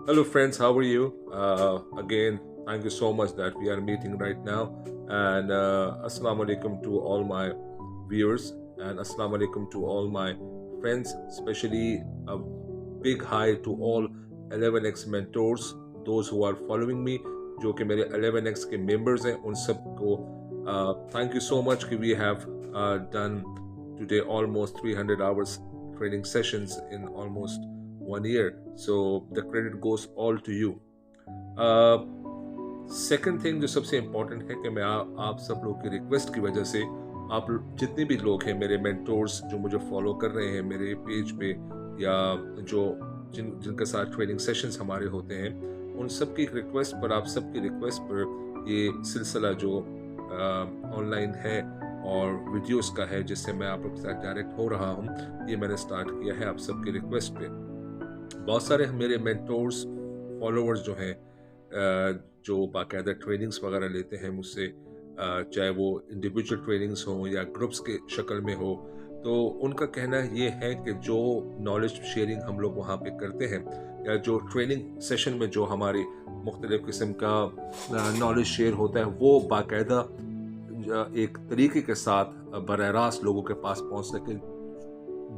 Hello, friends. How are you? Again, thank you so much that we are meeting right now. And Assalamu alaikum to all my viewers, and Assalamu alaikum to all my friends, especially a big hi to all 11x mentors, those who are following me, जो कि मेरे 11x के members हैं, उन सबको thank you so much कि we have done today almost 300 hours training sessions in almost 1 year. So the credit goes all to you. Second thing जो सबसे इम्पोर्टेंट है कि मैं आप सब लोग की रिक्वेस्ट की वजह से आप जितने भी लोग हैं मेरे मेंटोर्स जो मुझे फॉलो कर रहे हैं मेरे पेज पे या जो जिनके साथ ट्रेनिंग सेशंस हमारे होते हैं उन सब की रिक्वेस्ट पर आप सबकी रिक्वेस्ट पर ये सिलसिला जो ऑनलाइन है और वीडियोस का है जिससे मैं आप लोग के साथ डायरेक्ट हो रहा हूँ, ये मैंने स्टार्ट किया है आप सबकी रिक्वेस्ट पे। बहुत सारे मेरे मेंटोर्स फॉलोअर्स जो हैं जो बाकायदा ट्रेनिंग्स वगैरह लेते हैं मुझसे, चाहे वो इंडिविजुअल ट्रेनिंग्स हों या ग्रुप्स के शक्ल में हो, तो उनका कहना ये है कि जो नॉलेज शेयरिंग हम लोग वहाँ पे करते हैं या जो ट्रेनिंग सेशन में जो हमारी मुख्तलिफ़ किस्म का नॉलेज शेयर होता है वो बाकायदा एक तरीके के साथ बराह रास्त लोगों के पास पहुँच सके।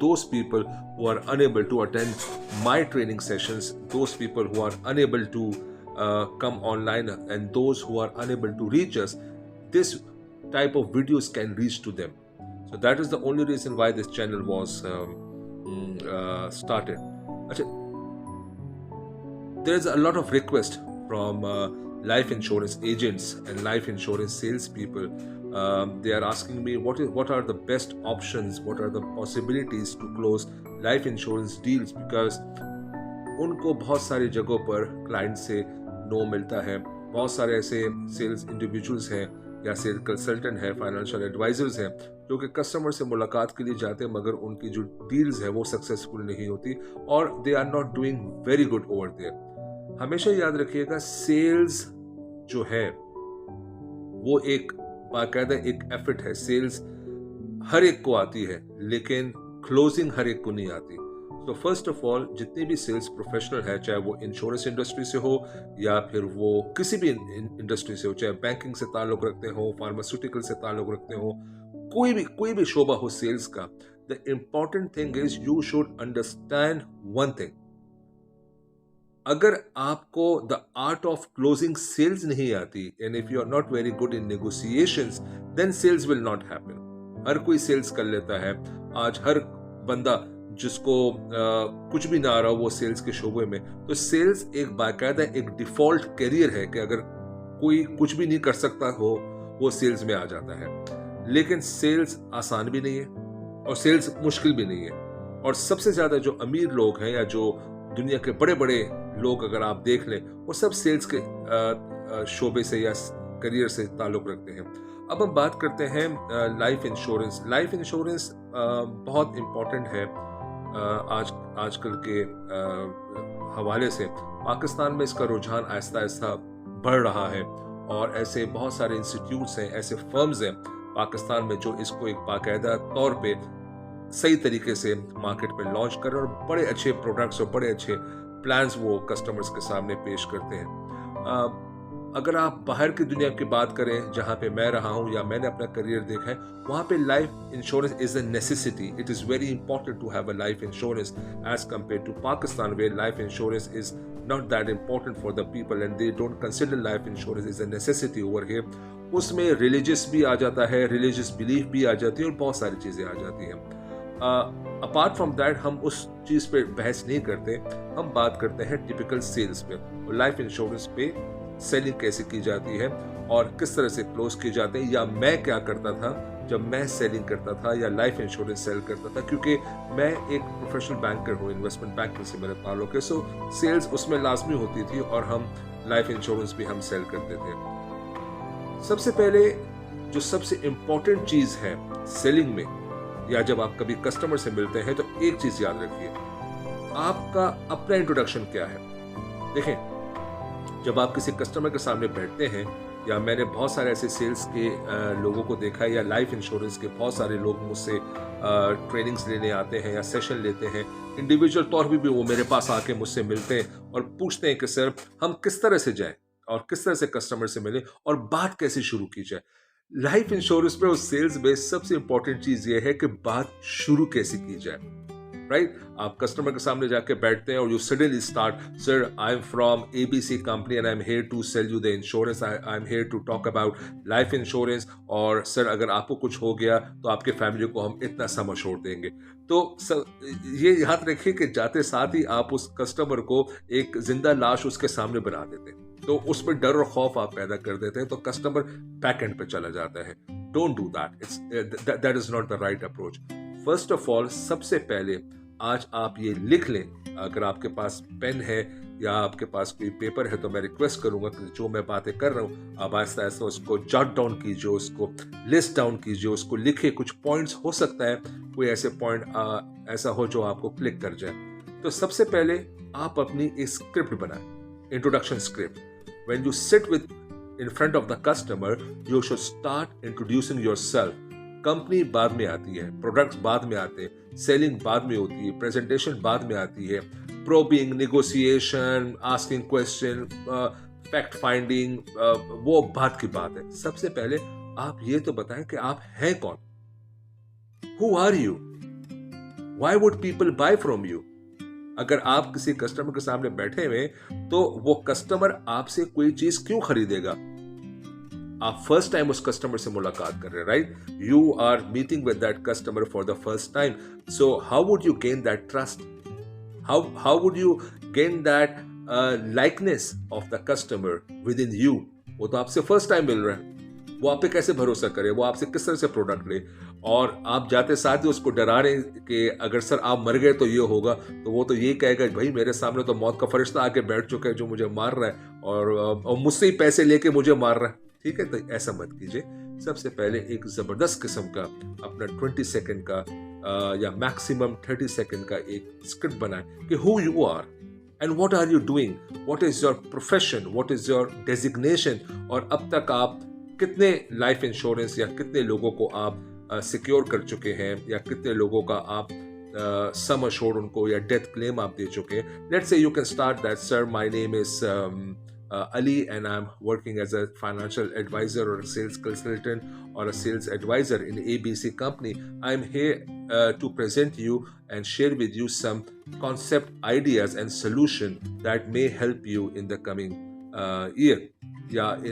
Those people who are unable to attend my training sessions, those people who are unable to come online, and those who are unable to reach us, this type of videos can reach to them. So that is the only reason why this channel was started. There is a lot of request from life insurance agents and life insurance salespeople. They are asking me what are the best options, what are the possibilities to close life insurance deals, because उनको बहुत सारी जगहों पर client से no मिलता है। बहुत सारे ऐसे सेल्स इंडिविजुअल्स हैं या सेल्स कंसल्टेंट हैं, फाइनेंशियल एडवाइजर्स हैं जो कि कस्टमर से मुलाकात के लिए जाते हैं मगर उनकी जो डील्स है वो सक्सेसफुल नहीं होती और they are not doing very good over there. हमेशा याद रखिएगा सेल्स जो है वो एक बाकायदा एक एफर्ट है। सेल्स हर एक को आती है लेकिन क्लोजिंग हर एक को नहीं आती। तो फर्स्ट ऑफ ऑल जितने भी सेल्स प्रोफेशनल है, चाहे वो इंश्योरेंस इंडस्ट्री से हो या फिर वो किसी भी इंडस्ट्री से हो, चाहे बैंकिंग से ताल्लुक रखते हो, फार्मास्यूटिकल से ताल्लुक रखते हो, कोई भी शोबा हो सेल्स का, the important thing is you should understand one thing. अगर आपको the art of closing sales नहीं आती and if you are not very good in negotiations, then sales will not happen. हर कोई सेल्स कर लेता है आज, हर बंदा जिसको कुछ भी ना आ रहा हो वो सेल्स के शोबे में, तो सेल्स एक बाकायदा एक डिफॉल्ट करियर है कि अगर कोई कुछ भी नहीं कर सकता हो वो सेल्स में आ जाता है। लेकिन सेल्स आसान भी नहीं है और सेल्स मुश्किल भी नहीं है। और सबसे ज्यादा जो अमीर लोग हैं या जो दुनिया के बड़े बड़े लोग अगर आप देख लें वो सब सेल्स के शोबे से या करियर से ताल्लुक रखते हैं। अब हम बात करते हैं लाइफ इंश्योरेंस। लाइफ इंश्योरेंस बहुत इम्पोर्टेंट है आजकल के हवाले से। पाकिस्तान में इसका रुझान आहिस्ता आहिस्ता बढ़ रहा है और ऐसे बहुत सारे इंस्टीट्यूट्स हैं, ऐसे फर्म्स हैं पाकिस्तान में जो इसको एक बाकायदा तौर पे सही तरीके से मार्केट में लॉन्च कर रहे हैं और बड़े अच्छे प्रोडक्ट्स और बड़े अच्छे प्लान्स वो कस्टमर्स के सामने पेश करते हैं। अगर आप बाहर की दुनिया की बात करें जहाँ पे मैं रहा हूँ या मैंने अपना करियर देखा है, वहाँ पे life insurance is a necessity. It is very important to have a life insurance as compare to Pakistan where life insurance is not that important for the people and they don't consider life insurance is a necessity over here। उसमें religious भी आ जाता है, religious belief भी आ जाती है और बहुत सारी चीज़ें आ जाती हैं। अपार्ट फ्रॉम दैट हम उस चीज़ पे बहस नहीं करते, हम बात करते हैं टिपिकल सेल्स पे। लाइफ इंश्योरेंस पे सेलिंग कैसे की जाती है और किस तरह से क्लोज किए जाते हैं, या मैं क्या करता था जब मैं सेलिंग करता था या लाइफ इंश्योरेंस सेल करता था, क्योंकि मैं एक प्रोफेशनल बैंकर हूँ, इन्वेस्टमेंट बैंकिंग से मेरा ताल्लुक है। सो सेल्स उसमें लाजमी होती थी और हम लाइफ इंश्योरेंस भी हम सेल करते थे। सबसे पहले जो सबसे इम्पोर्टेंट चीज़ है सेलिंग में या जब आप कभी कस्टमर से मिलते हैं तो एक चीज़ याद रखिए, आपका अपना इंट्रोडक्शन क्या है। देखें, जब आप किसी कस्टमर के सामने बैठते हैं, या मैंने बहुत सारे ऐसे सेल्स के लोगों को देखा है या लाइफ इंश्योरेंस के बहुत सारे लोग मुझसे ट्रेनिंग्स लेने आते हैं या सेशन लेते हैं इंडिविजुअल तौर पे भी वो मेरे पास आके मुझसे मिलते हैं और पूछते हैं कि सर हम किस तरह से जाएं और किस तरह से कस्टमर से मिलें और बात कैसे शुरू की जाए। लाइफ इंश्योरेंस में और सेल्स में सबसे इंपॉर्टेंट चीज ये है कि बात शुरू कैसे की जाए, राइट? आप कस्टमर के सामने जाके बैठते हैं और you suddenly start, sir I am from ABC company and I am here to sell you the insurance, I am here to talk about life insurance, और सर अगर आपको कुछ हो गया तो आपके फैमिली को हम इतना सम अश्योर देंगे। तो सर ये याद रखिए कि जाते साथ ही आप उस कस्टमर को एक जिंदा लाश उसके सामने बना देते हैं, तो उस पर डर और खौफ आप पैदा कर देते हैं, तो कस्टमर बैक एंड पे चला जाता है। Don't do that, that is not the right approach. First of all, सबसे पहले आज आप ये लिख लें, अगर आपके पास पेन है या आपके पास कोई पेपर है तो मैं रिक्वेस्ट करूंगा कि जो मैं बातें कर रहा हूं आप आहिस्ता आहिस्ता उसको जॉट डाउन कीजिए, उसको लिस्ट डाउन कीजिए, उसको लिखिए। कुछ पॉइंट्स हो सकता है कोई ऐसे पॉइंट ऐसा हो जो आपको क्लिक कर जाए। तो सबसे पहले आप अपनी एक स्क्रिप्ट बनाएं, introduction script. When you sit with in front of the customer, you should start introducing yourself. Company बाद में आती है, प्रोडक्ट्स बाद में आते हैं, सेलिंग बाद में होती है, प्रेजेंटेशन बाद में आती है, probing, negotiation, asking question, fact finding, वो बात की बात है। सबसे पहले आप ये तो बताएं कि आप हैं कौन, who are you, why would people buy from you. अगर आप किसी कस्टमर के सामने बैठे हुए तो वो कस्टमर आपसे कोई चीज क्यों खरीदेगा? आप फर्स्ट टाइम उस कस्टमर से मुलाकात कर रहे हैं, right? You are meeting with that customer for the first time, so how would you gain that trust, how would you gain that likeness of the customer within you? वो तो आपसे first time मिल रहा है, वो आप पे कैसे भरोसा करे, वो आपसे किस तरह से प्रोडक्ट ले, और आप जाते साथ ही उसको डरा रहे कि अगर सर आप मर गए तो ये होगा, तो वो तो ये कहेगा भाई मेरे सामने तो मौत का फरिश्ता आके बैठ चुका है जो मुझे मार रहा है और मुझसे ही पैसे लेके मुझे मार रहा है। ठीक है, तो ऐसा मत कीजिए। सबसे पहले एक जबरदस्त किस्म का अपना 20 सेकंड का या मैक्सिमम 30 सेकंड का एक स्क्रिप्ट बनाएं कि who you are and what are you doing, what is your profession, what is your designation, और अब तक आप कितने लाइफ इंश्योरेंस या कितने लोगों को आप सिक्योर कर चुके हैं, या कितने लोगों का आप सम अश्योर्ड उनको या डेथ क्लेम आप दे चुके हैं। Let's say you can start that, sir my name is Ali and I'm working as a financial advisor or a sales consultant or a sales advisor in ABC company. I'm here to present you and share with you some concept ideas and solution that may help you in the coming year. Yeah,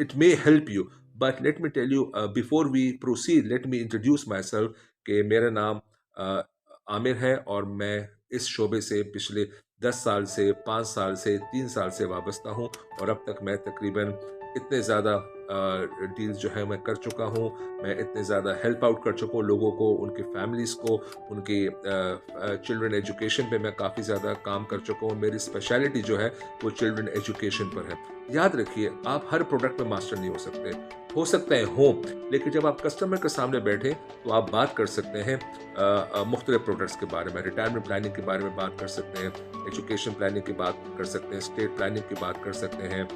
it may help you. But let me tell you, before we proceed, let me introduce myself कि मेरा नाम आमिर है और मैं इस शोबे से पिछले 10 साल से, 5 साल से, 3 साल से वाबस्ता हूँ, और अब तक मैं तकरीबन इतने ज़्यादा डील्स जो है मैं कर चुका हूँ, मैं इतने ज़्यादा हेल्प आउट कर चुका हूँ लोगों को, उनके फैमिलीज़ को, उनके चिल्ड्रन एजुकेशन पे मैं काफ़ी ज़्यादा काम कर चुका हूँ। मेरी स्पेशलिटी जो है वो चिल्ड्रन एजुकेशन पर है। याद रखिए, आप हर प्रोडक्ट में मास्टर नहीं हो सकते हैं हो, लेकिन जब आप कस्टमर के सामने बैठे तो आप बात कर सकते हैं मुख्तलिफ प्रोडक्ट्स के बारे में, रिटायरमेंट प्लानिंग के बारे में बात कर सकते हैं, एजुकेशन प्लानिंग की बात कर सकते हैं, स्टेट प्लानिंग की बात कर सकते हैं,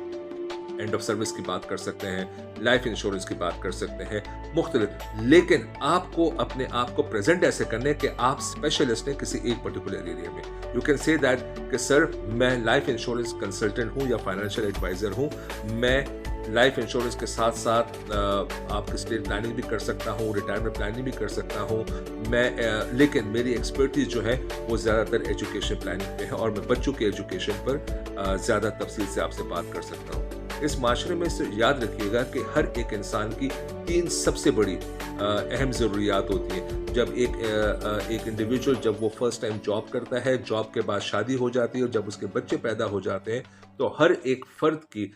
एंड ऑफ सर्विस की बात कर सकते हैं, लाइफ इंश्योरेंस की बात कर सकते हैं, मुख्तलिफ। लेकिन आपको अपने आप को प्रेजेंट ऐसे करने कि आप स्पेशलिस्ट हैं किसी एक पर्टिकुलर एरिया में। यू कैन से दैट कि सर मैं लाइफ इंश्योरेंस कंसल्टेंट हूँ या फाइनेंशियल एडवाइजर हूँ, मैं लाइफ इंश्योरेंस के साथ साथ आपकी स्टेट प्लानिंग भी कर सकता हूँ, रिटायरमेंट प्लानिंग भी कर सकता हूँ मैं, लेकिन मेरी एक्सपर्टीज जो है वो ज़्यादातर एजुकेशन प्लानिंग पे है और मैं बच्चों के एजुकेशन पर ज़्यादा तफसील से आपसे बात कर सकता हूँ। इस माशरे में से याद रखिएगा कि हर एक इंसान की 3 सबसे बड़ी अहम ज़रूरियात होती हैं। जब एक इंडिविजुअल जब वो फर्स्ट टाइम जॉब करता है, जॉब के बाद शादी हो जाती है और जब उसके बच्चे पैदा हो जाते हैं, तो हर एक फ़र्द की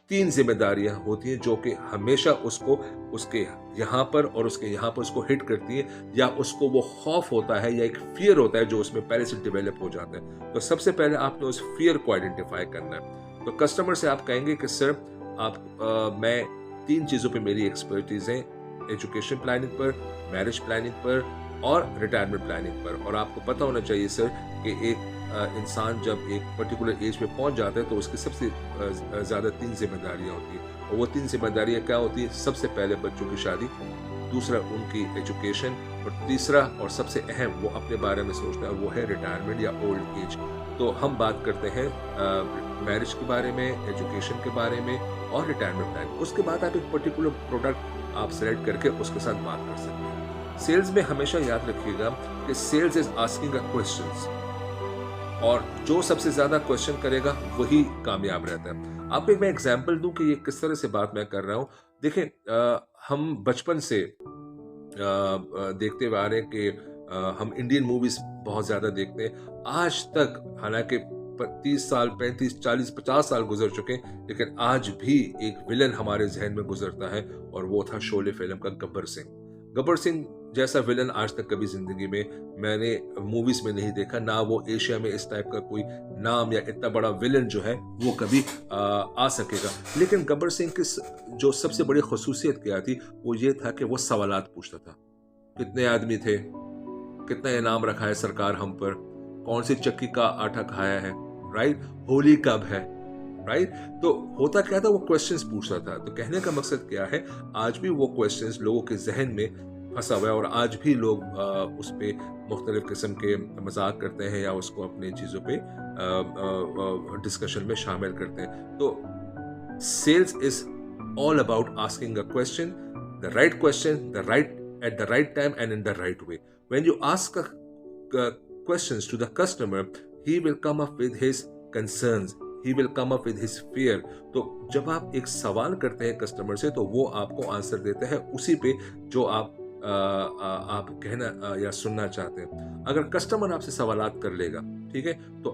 3 जिम्मेदारियां होती हैं जो कि हमेशा उसको उसके यहाँ पर और उसके यहाँ पर उसको हिट करती है, या उसको वो खौफ होता है या एक फियर होता है जो उसमें पहले से डेवलप हो जाता है। तो सबसे पहले आपने उस फियर को आइडेंटिफाई करना है। तो कस्टमर से आप कहेंगे कि सर मैं 3 चीज़ों पे मेरी एक्सपर्टीज है, एजुकेशन प्लानिंग पर, मैरिज प्लानिंग पर और रिटायरमेंट प्लानिंग पर। और आपको पता होना चाहिए सर कि एक इंसान जब एक पर्टिकुलर एज पे पहुंच जाता है तो उसकी सबसे ज़्यादा 3 जिम्मेदारियां होती हैं, और वो 3 जिम्मेदारियां क्या होती हैं? सबसे पहले बच्चों की शादी, दूसरा उनकी एजुकेशन, और तीसरा और सबसे अहम वो अपने बारे में सोचता है, वो है रिटायरमेंट या ओल्ड एज। तो हम बात करते हैं मैरिज के बारे में, एजुकेशन के बारे में और रिटायरमेंट प्लान। उसके बाद आप एक पर्टिकुलर प्रोडक्ट आप सेलेक्ट करके उसके साथ बात कर सकते हैं। सेल्स में हमेशा याद रखिएगा कि sales is asking a questions, और जो सबसे ज्यादा क्वेश्चन करेगा वही कामयाब रहता है। आपको एक मैं एग्जांपल दूं कि ये किस तरह से बात मैं कर रहा हूं। देखें, हम बचपन से देखते हुए आ रहे हैं कि हम इंडियन मूवीज बहुत ज्यादा देखते हैं। आज तक हालांकि 30 साल, 35, 40, 50 साल गुजर चुके हैं, लेकिन आज भी एक विलन हमारे जहन में गुजरता है, और वो था शोले फिल्म का गब्बर सिंह। गब्बर सिंह जैसा विलन आज तक कभी जिंदगी में मैंने मूवीज में नहीं देखा, ना वो एशिया में इस टाइप का कोई नाम या इतना बड़ा विलन जो है वो कभी आ सकेगा। लेकिन गब्बर सिंह की जो सबसे बड़ी खसूसियत क्या थी, वो ये था कि वो सवालात पूछता था। कितने आदमी थे, कितना इनाम रखा है सरकार हम पर, कौन सी चक्की का आटा खाया है, राइट, होली कब है, राइट। तो होता क्या था, वो क्वेश्चंस पूछता था। तो कहने का मकसद क्या है, आज भी वो क्वेश्चंस लोगों के जहन में फंसा हुआ है, और आज भी लोग उस पे मुख्तलिफ किस्म के मजाक करते हैं या उसको अपनी चीज़ों पे डिस्कशन में शामिल करते हैं। तो sales is all about asking a question, the right question, the right at the right time and in the right way. When you ask questions to the customer, he will come up with his concerns, he will come up with his fear. तो जब आप एक सवाल करते हैं customer से, तो वो आपको आंसर देते हैं उसी पे जो आप कहना या सुनना चाहते हैं। अगर कस्टमर आपसे सवालात कर लेगा, ठीक है, तो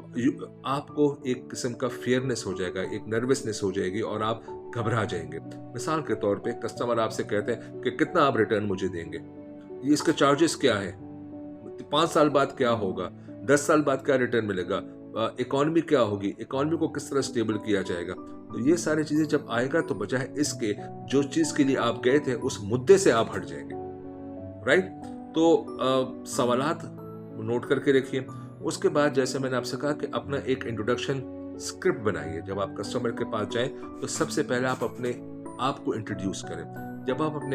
आपको एक किस्म का फियरनेस हो जाएगा, एक नर्वसनेस हो जाएगी, और आप घबरा जाएंगे। मिसाल के तौर पे कस्टमर आपसे कहते हैं कि कितना आप रिटर्न मुझे देंगे, ये इसके चार्जेस क्या है, 5 साल बाद क्या होगा, 10 साल बाद क्या रिटर्न मिलेगा, इकोनॉमी क्या होगी, इकोनॉमी को किस तरह स्टेबल किया जाएगा। तो ये सारी चीजें जब आएगा, तो बजाय इसके जो चीज के लिए आप गए थे उस मुद्दे से आप हट जाएंगे, राइट। तो सवालात नोट करके रखिए। उसके बाद जैसे मैंने आपसे कहा कि अपना एक इंट्रोडक्शन स्क्रिप्ट बनाइए। जब आप कस्टमर के पास जाएं, तो सबसे पहले आप अपने आप को इंट्रोड्यूस करें। जब आप अपने